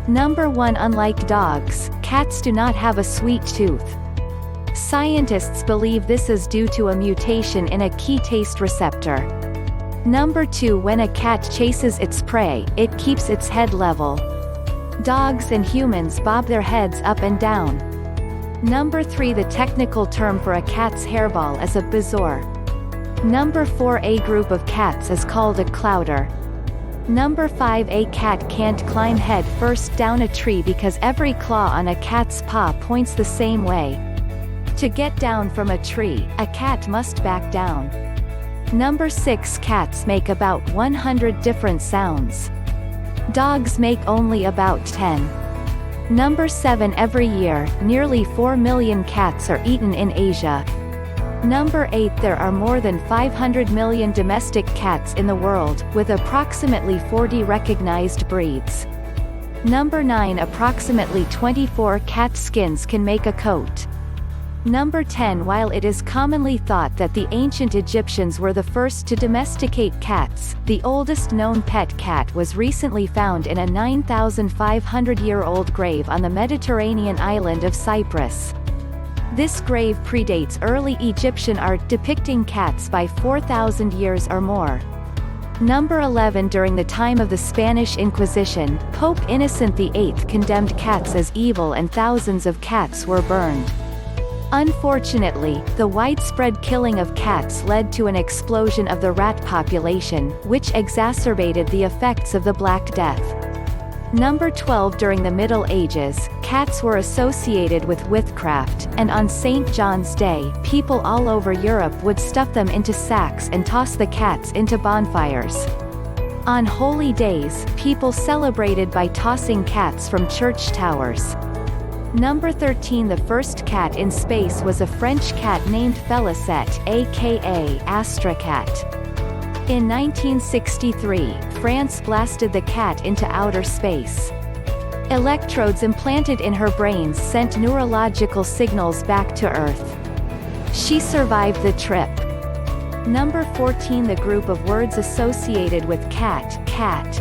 Number 1. Unlike dogs, cats do not have a sweet tooth. Scientists believe this is due to a mutation in a key taste receptor. Number 2. When a cat chases its prey, it keeps its head level. Dogs and humans bob their heads up and down. Number 3. The technical term for a cat's hairball is a bezoar. Number 4. A group of cats is called a clouder. Number 5. A cat can't climb head first down a tree because every claw on a cat's paw points the same way. To get down from a tree, a cat must back down. Number 6. Cats make about 100 different sounds. Dogs make only about 10. Number 7. Every year, nearly 4 million cats are eaten in Asia. Number 8. There are more than 500 million domestic cats in the world, with approximately 40 recognized breeds. Number 9. Approximately 24 cat skins can make a coat. Number 10. While it is commonly thought that the ancient Egyptians were the first to domesticate cats, the oldest known pet cat was recently found in a 9,500-year-old grave on the Mediterranean island of Cyprus. This grave predates early Egyptian art depicting cats by 4,000 years or more. Number 11. During the time of the Spanish Inquisition, Pope Innocent VIII condemned cats as evil and thousands of cats were burned. Unfortunately, the widespread killing of cats led to an explosion of the rat population, which exacerbated the effects of the Black Death. Number 12. During the Middle Ages, cats were associated with witchcraft, and on St. John's Day, people all over Europe would stuff them into sacks and toss the cats into bonfires. On holy days, people celebrated by tossing cats from church towers. Number 13. The first cat in space was a French cat named Félicette, aka Astracat. In 1963, France blasted the cat into outer space. Electrodes implanted in her brains sent neurological signals back to Earth. She survived the trip. Number 14. The group of words associated with cat, calf,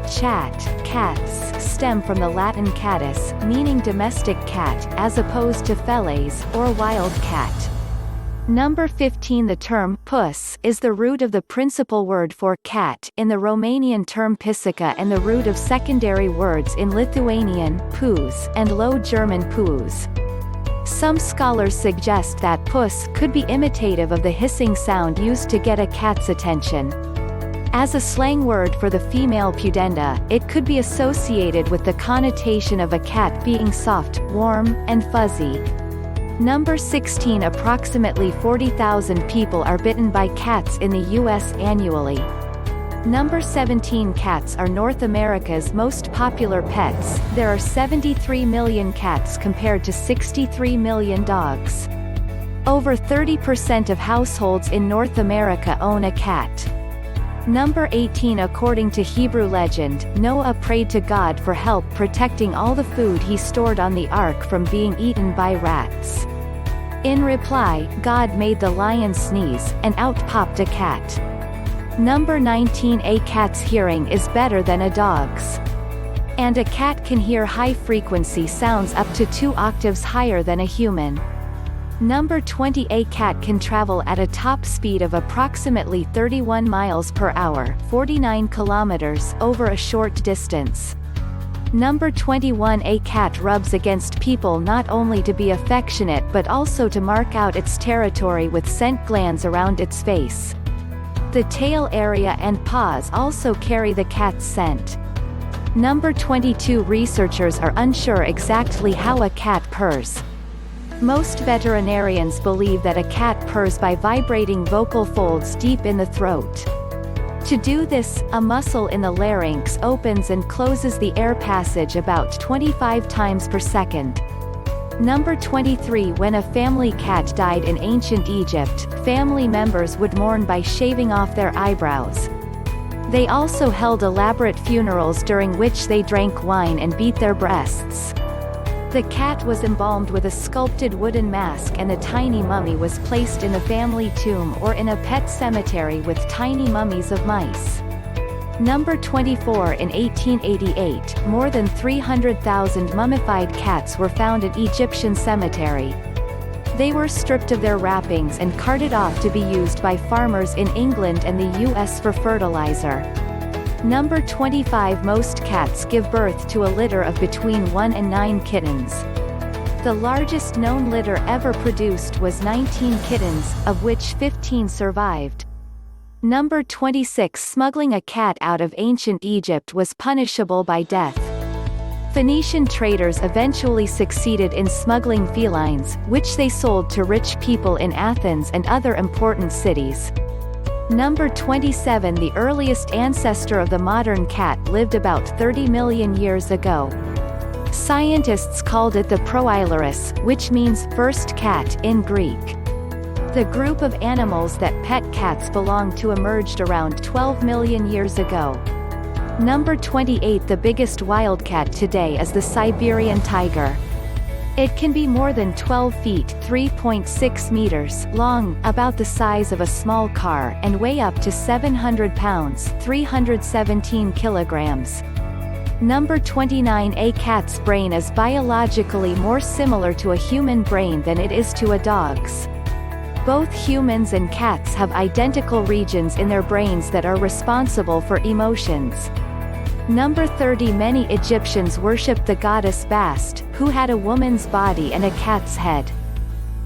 chat, cats, stem from the Latin catus, meaning domestic cat, as opposed to feles, or wild cat. Number 15. The term puss is the root of the principal word for cat in the Romanian term pisica and the root of secondary words in Lithuanian pūs and Low German pūs. Some scholars suggest that puss could be imitative of the hissing sound used to get a cat's attention. As a slang word for the female pudenda, it could be associated with the connotation of a cat being soft, warm, and fuzzy. Number 16. Approximately 40,000 people are bitten by cats in the U.S. annually. Number 17. Cats are North America's most popular pets. There are 73 million cats compared to 63 million dogs. Over 30% of households in North America own a cat. Number 18. According to Hebrew legend, Noah prayed to God for help protecting all the food he stored on the ark from being eaten by rats. In reply, God made the lion sneeze, and out popped a cat. Number 19. A cat's hearing is better than a dog's. And a cat can hear high-frequency sounds up to 2 octaves higher than a human. Number 20. A cat can travel at a top speed of approximately 31 miles per hour, 49 kilometers, over a short distance. Number 21. A cat rubs against people not only to be affectionate but also to mark out its territory with scent glands around its face. The tail area and paws also carry the cat's scent. Number 22. Researchers are unsure exactly how a cat purrs. Most veterinarians believe that a cat purrs by vibrating vocal folds deep in the throat. To do this, a muscle in the larynx opens and closes the air passage about 25 times per second. Number 23. When a family cat died in ancient Egypt, family members would mourn by shaving off their eyebrows. They also held elaborate funerals during which they drank wine and beat their breasts. The cat was embalmed with a sculpted wooden mask and the tiny mummy was placed in a family tomb or in a pet cemetery with tiny mummies of mice. Number 24. In 1888, more than 300,000 mummified cats were found at Egyptian cemetery. They were stripped of their wrappings and carted off to be used by farmers in England and the US for fertilizer. Number 25. Most cats give birth to a litter of between 1 and 9 kittens. The largest known litter ever produced was 19 kittens, of which 15 survived. Number 26. Smuggling a cat out of ancient Egypt was punishable by death. Phoenician traders eventually succeeded in smuggling felines, which they sold to rich people in Athens and other important cities. Number 27. The earliest ancestor of the modern cat lived about 30 million years ago. Scientists called it the Proailurus, which means first cat in Greek. The group of animals that pet cats belong to emerged around 12 million years ago. Number 28. The biggest wildcat today is the Siberian tiger. It can be more than 12 feet (3.6 meters) long, about the size of a small car, and weigh up to 700 pounds (317 kilograms). Number 29. A cat's brain is biologically more similar to a human brain than it is to a dog's. Both humans and cats have identical regions in their brains that are responsible for emotions. Number 30. Many Egyptians worshipped the goddess Bast, who had a woman's body and a cat's head.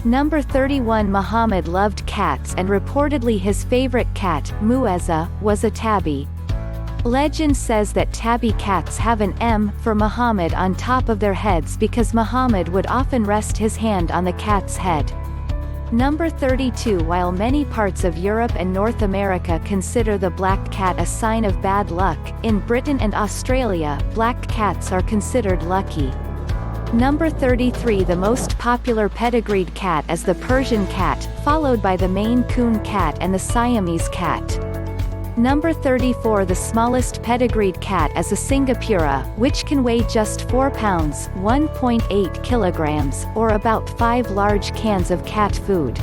Number 31. Muhammad loved cats and reportedly his favorite cat, Muezza, was a tabby. Legend says that tabby cats have an M for Muhammad on top of their heads because Muhammad would often rest his hand on the cat's head. Number 32. While many parts of Europe and North America consider the black cat a sign of bad luck, in Britain and Australia, black cats are considered lucky. Number 33. The most popular pedigreed cat is the Persian cat, followed by the Maine Coon cat and the Siamese cat. Number 34. The smallest pedigreed cat is a Singapura, which can weigh just 4 pounds (1.8 kilograms), or about 5 large cans of cat food.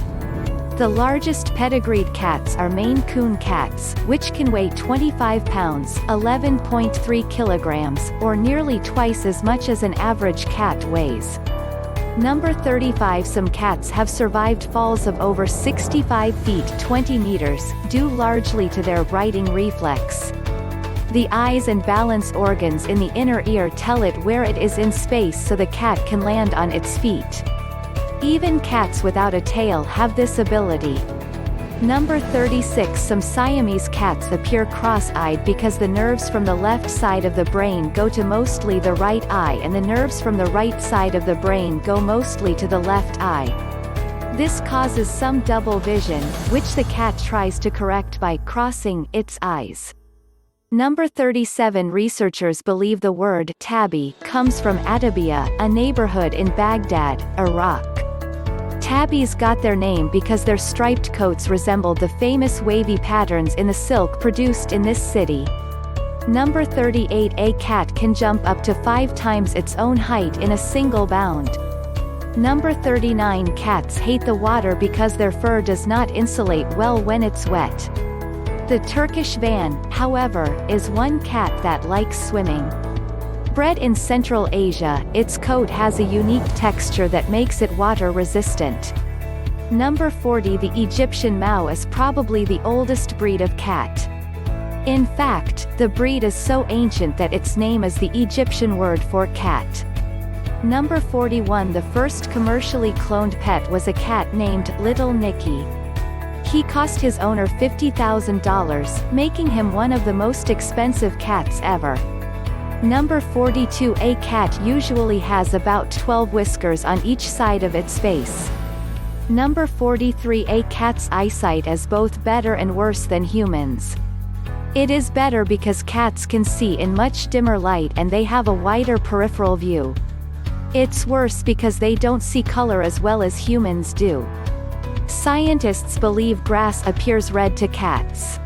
The largest pedigreed cats are Maine Coon cats, which can weigh 25 pounds (11.3 kilograms), or nearly twice as much as an average cat weighs. Number 35. Some cats have survived falls of over 65 feet (20 meters), due largely to their righting reflex. The eyes and balance organs in the inner ear tell it where it is in space so the cat can land on its feet. Even cats without a tail have this ability. Number 36. Some Siamese cats appear cross-eyed because the nerves from the left side of the brain go to mostly the right eye and the nerves from the right side of the brain go mostly to the left eye. This causes some double vision, which the cat tries to correct by crossing its eyes. Number 37. Researchers believe the word tabby comes from Atabia, a neighborhood in Baghdad, Iraq. Tabbies got their name because their striped coats resembled the famous wavy patterns in the silk produced in this city. Number 38. A cat can jump up to 5 times its own height in a single bound. Number 39. Cats hate the water because their fur does not insulate well when it's wet. The Turkish van, however, is one cat that likes swimming. Bred in Central Asia, its coat has a unique texture that makes it water-resistant. Number 40. The Egyptian Mau is probably the oldest breed of cat. In fact, the breed is so ancient that its name is the Egyptian word for cat. Number 41. The first commercially cloned pet was a cat named Little Nicky. He cost his owner $50,000, making him one of the most expensive cats ever. Number 42. A cat usually has about 12 whiskers on each side of its face. Number 43. A cat's eyesight is both better and worse than humans. It is better because cats can see in much dimmer light and they have a wider peripheral view. It's worse because they don't see color as well as humans do. Scientists believe grass appears red to cats.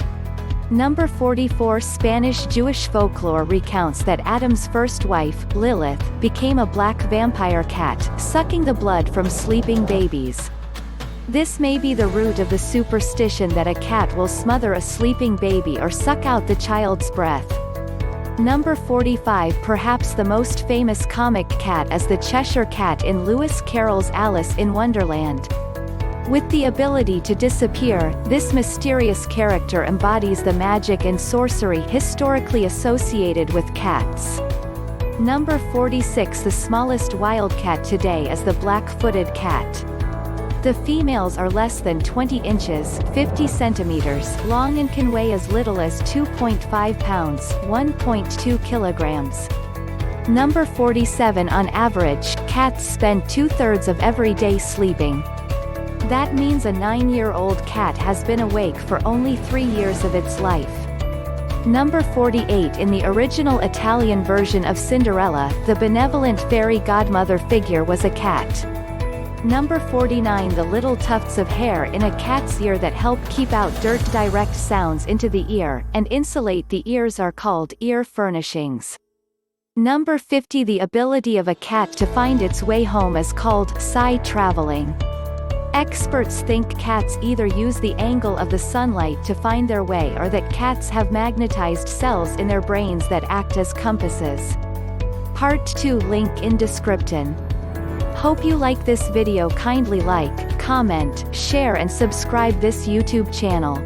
Number 44. Spanish Jewish folklore recounts that Adam's first wife, Lilith, became a black vampire cat, sucking the blood from sleeping babies. This may be the root of the superstition that a cat will smother a sleeping baby or suck out the child's breath. Number 45. Perhaps the most famous comic cat is the Cheshire Cat in Lewis Carroll's Alice in Wonderland. With the ability to disappear, this mysterious character embodies the magic and sorcery historically associated with cats. Number 46. The smallest wildcat today is the black-footed cat. The females are less than 20 inches 50 centimeters long and can weigh as little as 2.5 pounds 1.2 kilograms. Number 47. On average, cats spend 2/3 of every day sleeping. That means a 9-year-old cat has been awake for only 3 years of its life. Number 48. In the original Italian version of Cinderella, the benevolent fairy godmother figure was a cat. Number 49. The little tufts of hair in a cat's ear that help keep out dirt direct sounds into the ear, and insulate the ears are called ear furnishings. Number 50. The ability of a cat to find its way home is called psi traveling. Experts think cats either use the angle of the sunlight to find their way or that cats have magnetized cells in their brains that act as compasses. Part 2. Link in description. Hope you like this video. Kindly like, comment, share and subscribe this YouTube channel.